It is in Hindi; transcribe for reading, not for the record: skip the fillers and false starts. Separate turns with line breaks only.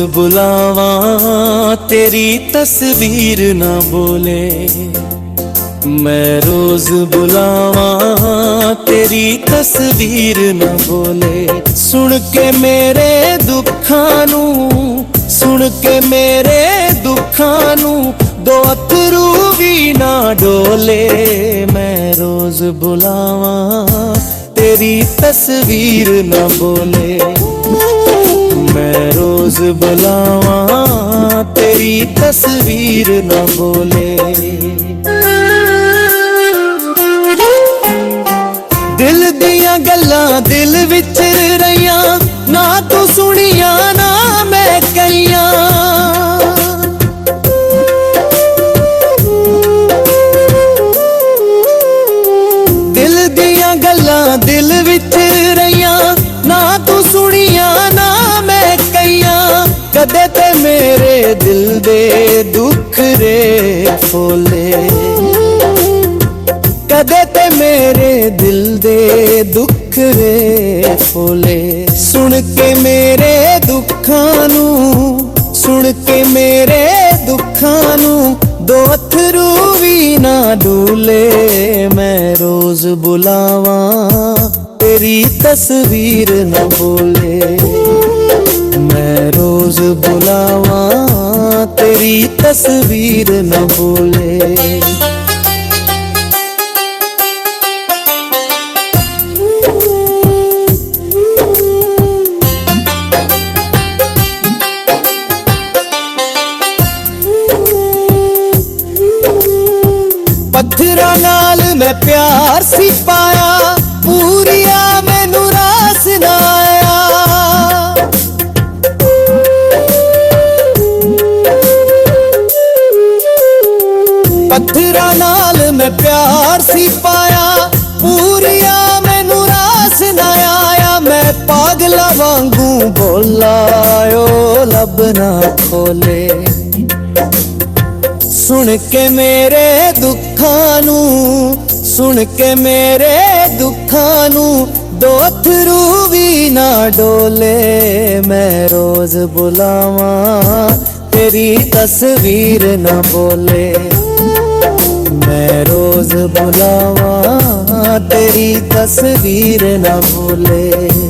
बुलावा तेरी तस्वीर ना बोले, मैं रोज बुलावा तेरी तस्वीर ना बोले। सुन के मेरे दुखां नू, सुन के मेरे दुखां नू दो अथरू भी ना डोले, मैं रोज बुलावा तेरी तस्वीर ना बोले, मैं रोज बुलावा तेरी तस्वीर ना बोले। दिल दियां गल्लां दिल विच रहियां, ना तू सुनिया ना मैं कहियां। दिल दियां गल्लां दिल विच रहियां, ना तू सुनिया ना मैं कहियां। कदे ते मेरे दिल दे दुख रे फोले, कदे ते मेरे दिल दे दुख रे फोले। सुन के मेरे दुखां नू, सुन के मेरे दुखां नू दो अथरू भी ना डूले, मैं रोज बुलावा तेरी तस्वीर ना बोले, मैं रोज बुलावा तेरी तस्वीर ना बोले। पत्थरां नाल मैं प्यार सी पाया, पूरिया मैनू रास ना आया। पत्थरां नाल मैं प्यार सी पाया, पूरिया मैनू रास ना आया। मैं पागला वांगू बोला ओ लब ना खोले, सुन के मेरे दुखां नू, सुन के मेरे दुखां नू दो अथरू भी ना डोले, मैं रोज बुलावा तेरी तस्वीर ना बोले, मैं रोज बुलावा तेरी तस्वीर ना बोले।